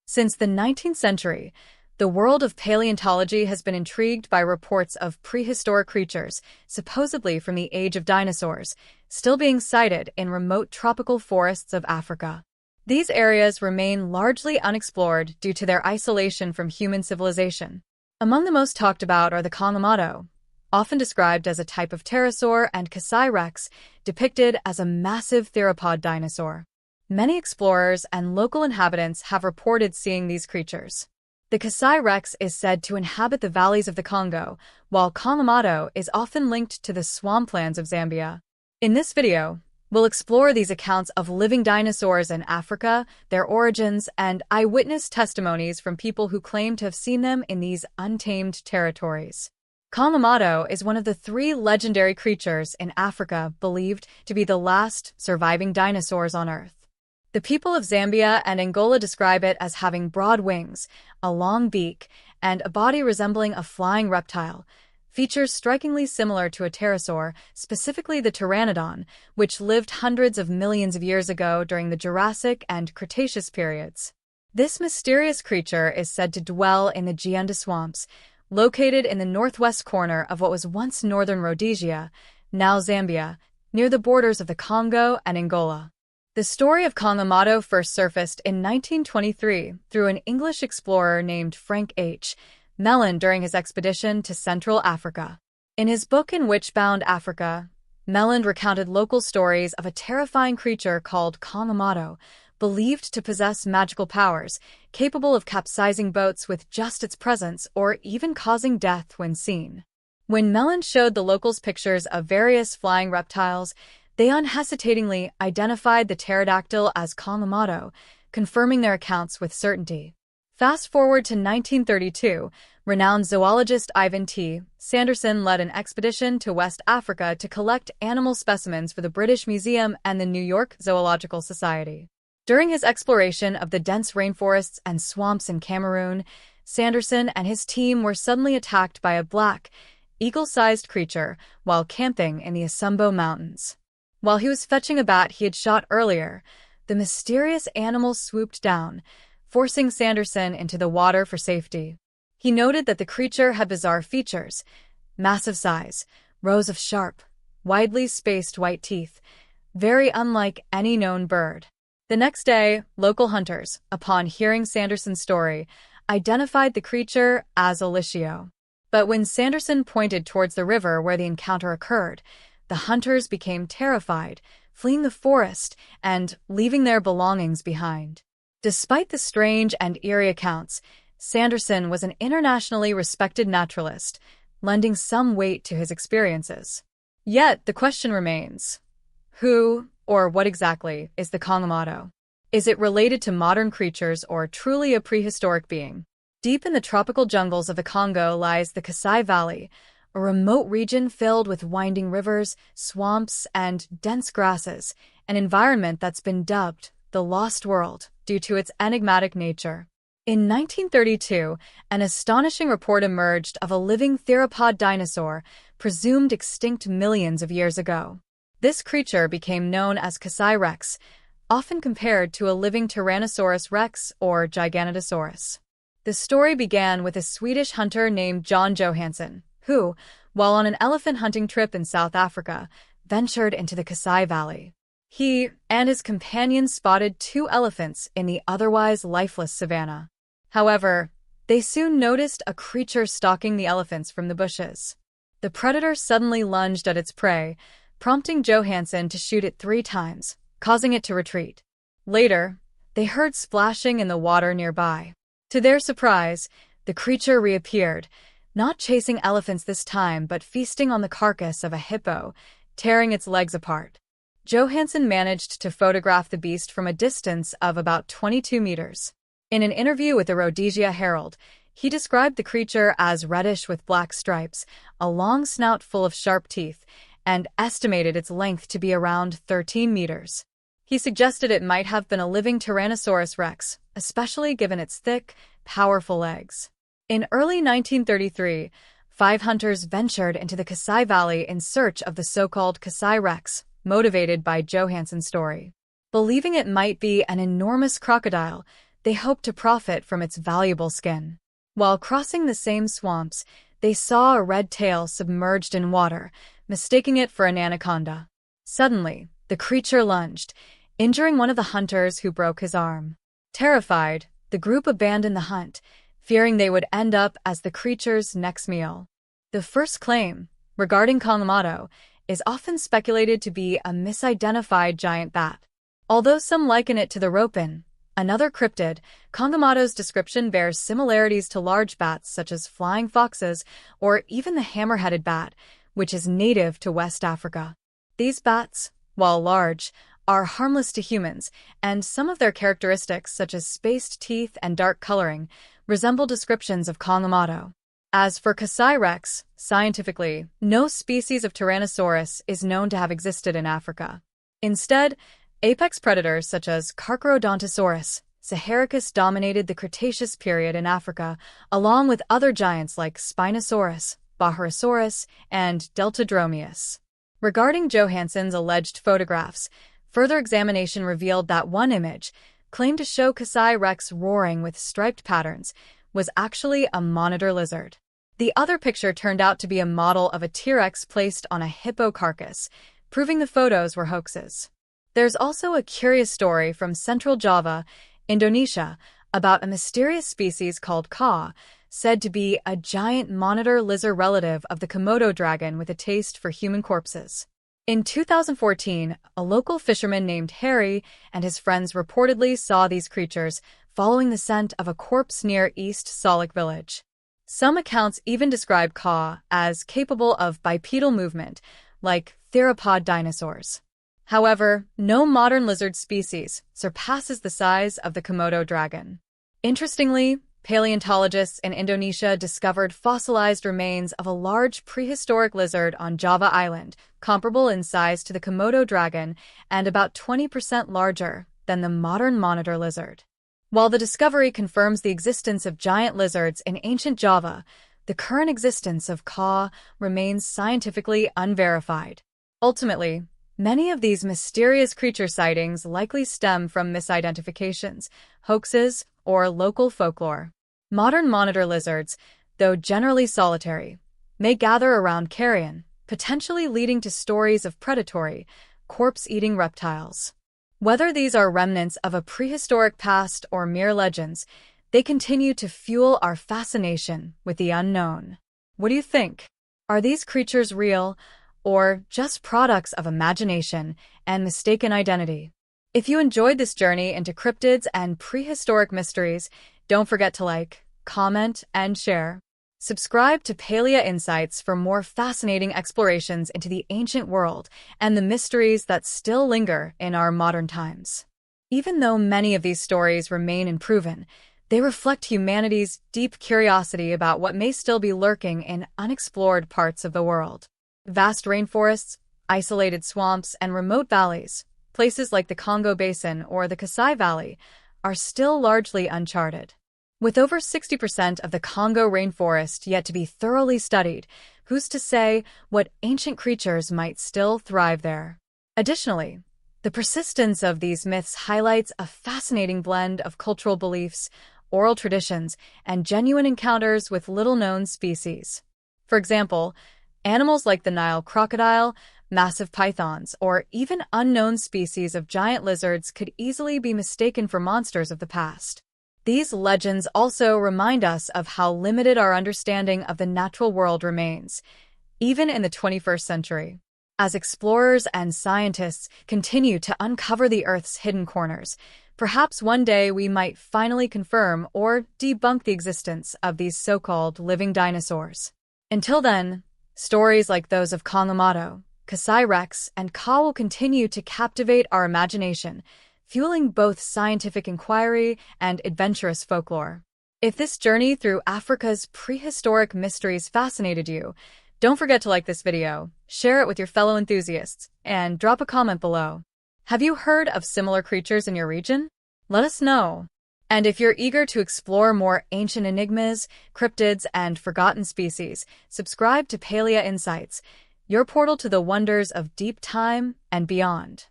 Since the 19th century, the world of paleontology has been intrigued by reports of prehistoric creatures, supposedly from the age of dinosaurs, still being sighted in remote tropical forests of Africa. These areas remain largely unexplored due to their isolation from human civilization. Among the most talked about are the Kongamato, often described as a type of pterosaur, and Kasai Rex, depicted as a massive theropod dinosaur. Many explorers and local inhabitants have reported seeing these creatures. The Kasai Rex is said to inhabit the valleys of the Congo, while Kongamato is often linked to the swamplands of Zambia. In this video, we'll explore these accounts of living dinosaurs in Africa, their origins, and eyewitness testimonies from people who claim to have seen them in these untamed territories. Kongamato is one of the 3 legendary creatures in Africa believed to be the last surviving dinosaurs on Earth. The people of Zambia and Angola describe it as having broad wings, a long beak, and a body resembling a flying reptile, features strikingly similar to a pterosaur, specifically the pteranodon, which lived hundreds of millions of years ago during the Jurassic and Cretaceous periods. This mysterious creature is said to dwell in the Giunda swamps, located in the northwest corner of what was once northern Rhodesia, now Zambia, near the borders of the Congo and Angola. The story of Kongamato first surfaced in 1923 through an English explorer named Frank H. Mellon during his expedition to Central Africa. In his book In Witch-Bound Africa, Mellon recounted local stories of a terrifying creature called Kongamato, believed to possess magical powers, capable of capsizing boats with just its presence or even causing death when seen. When Mellon showed the locals pictures of various flying reptiles, they unhesitatingly identified the pterodactyl as Kongamato, confirming their accounts with certainty. Fast forward to 1932, renowned zoologist Ivan T. Sanderson led an expedition to West Africa to collect animal specimens for the British Museum and the New York Zoological Society. During his exploration of the dense rainforests and swamps in Cameroon, Sanderson and his team were suddenly attacked by a black, eagle-sized creature while camping in the Asumbo Mountains. While he was fetching a bat he had shot earlier, the mysterious animal swooped down, forcing Sanderson into the water for safety. He noted that the creature had bizarre features: massive size, rows of sharp, widely spaced white teeth, very unlike any known bird. The next day, local hunters, upon hearing Sanderson's story, identified the creature as a lichio. But when Sanderson pointed towards the river where the encounter occurred, the hunters became terrified, fleeing the forest and leaving their belongings behind. Despite the strange and eerie accounts, Sanderson was an internationally respected naturalist, lending some weight to his experiences. Yet the question remains: who, or what exactly, is the Kongamato? Is it related to modern creatures or truly a prehistoric being? Deep in the tropical jungles of the Congo lies the Kasai Valley, a remote region filled with winding rivers, swamps, and dense grasses, an environment that's been dubbed the Lost World due to its enigmatic nature. In 1932, an astonishing report emerged of a living theropod dinosaur, presumed extinct millions of years ago. This creature became known as Kasai Rex, often compared to a living Tyrannosaurus rex or Giganotosaurus. The story began with a Swedish hunter named John Johansson, who, while on an elephant hunting trip in South Africa, ventured into the Kasai Valley. He and his companions spotted 2 elephants in the otherwise lifeless savanna. However, they soon noticed a creature stalking the elephants from the bushes. The predator suddenly lunged at its prey, prompting Johansson to shoot it 3 times, causing it to retreat. Later, they heard splashing in the water nearby. To their surprise, the creature reappeared, not chasing elephants this time but feasting on the carcass of a hippo, tearing its legs apart. Johansson managed to photograph the beast from a distance of about 22 meters. In an interview with the Rhodesia Herald, he described the creature as reddish with black stripes, a long snout full of sharp teeth, and estimated its length to be around 13 meters. He suggested it might have been a living Tyrannosaurus rex, especially given its thick, powerful legs. In early 1933, 5 hunters ventured into the Kasai Valley in search of the so-called Kasai Rex, motivated by Johansson's story. Believing it might be an enormous crocodile, they hoped to profit from its valuable skin. While crossing the same swamps, they saw a red tail submerged in water, mistaking it for an anaconda. Suddenly, the creature lunged, injuring one of the hunters who broke his arm. Terrified, the group abandoned the hunt, fearing they would end up as the creature's next meal. The first claim, regarding Kongamato, is often speculated to be a misidentified giant bat. Although some liken it to the ropin, another cryptid, Kongamato's description bears similarities to large bats such as flying foxes or even the hammer-headed bat, which is native to West Africa. These bats, while large, are harmless to humans, and some of their characteristics, such as spaced teeth and dark coloring, resemble descriptions of Kongamato. As for Kasai Rex, scientifically, no species of Tyrannosaurus is known to have existed in Africa. Instead, apex predators such as Carcharodontosaurus, Saharicus dominated the Cretaceous period in Africa, along with other giants like Spinosaurus, Baharosaurus, and Deltadromeus. Regarding Johansson's alleged photographs, further examination revealed that one image, claimed to show Kasai Rex roaring with striped patterns, was actually a monitor lizard. The other picture turned out to be a model of a T-Rex placed on a hippo carcass, proving the photos were hoaxes. There's also a curious story from Central Java, Indonesia, about a mysterious species called Ka, said to be a giant monitor lizard relative of the Komodo dragon with a taste for human corpses. In 2014, a local fisherman named Harry and his friends reportedly saw these creatures following the scent of a corpse near East Salak village. Some accounts even describe Ka as capable of bipedal movement, like theropod dinosaurs. However, no modern lizard species surpasses the size of the Komodo dragon. Interestingly, paleontologists in Indonesia discovered fossilized remains of a large prehistoric lizard on Java Island, comparable in size to the Komodo dragon and about 20% larger than the modern monitor lizard. While the discovery confirms the existence of giant lizards in ancient Java, the current existence of Ka remains scientifically unverified. Ultimately, many of these mysterious creature sightings likely stem from misidentifications, hoaxes, or local folklore. Modern monitor lizards, though generally solitary, may gather around carrion, potentially leading to stories of predatory, corpse-eating reptiles. Whether these are remnants of a prehistoric past or mere legends, they continue to fuel our fascination with the unknown. What do you think? Are these creatures real, or just products of imagination and mistaken identity? If you enjoyed this journey into cryptids and prehistoric mysteries, don't forget to like, comment, and share. Subscribe to Paleo Insights for more fascinating explorations into the ancient world and the mysteries that still linger in our modern times. Even though many of these stories remain unproven, they reflect humanity's deep curiosity about what may still be lurking in unexplored parts of the world. Vast rainforests, isolated swamps, and remote valleys, places like the Congo Basin or the Kasai Valley, are still largely uncharted. With over 60% of the Congo rainforest yet to be thoroughly studied, who's to say what ancient creatures might still thrive there? Additionally, the persistence of these myths highlights a fascinating blend of cultural beliefs, oral traditions, and genuine encounters with little-known species. For example, animals like the Nile crocodile, massive pythons, or even unknown species of giant lizards could easily be mistaken for monsters of the past. These legends also remind us of how limited our understanding of the natural world remains, even in the 21st century. As explorers and scientists continue to uncover the Earth's hidden corners, perhaps one day we might finally confirm or debunk the existence of these so-called living dinosaurs. Until then, stories like those of Kongamato, Kasai Rex, and Ka will continue to captivate our imagination, fueling both scientific inquiry and adventurous folklore. If this journey through Africa's prehistoric mysteries fascinated you, don't forget to like this video, share it with your fellow enthusiasts, and drop a comment below. Have you heard of similar creatures in your region? Let us know. And if you're eager to explore more ancient enigmas, cryptids, and forgotten species, subscribe to Paleo Insights, your portal to the wonders of deep time and beyond.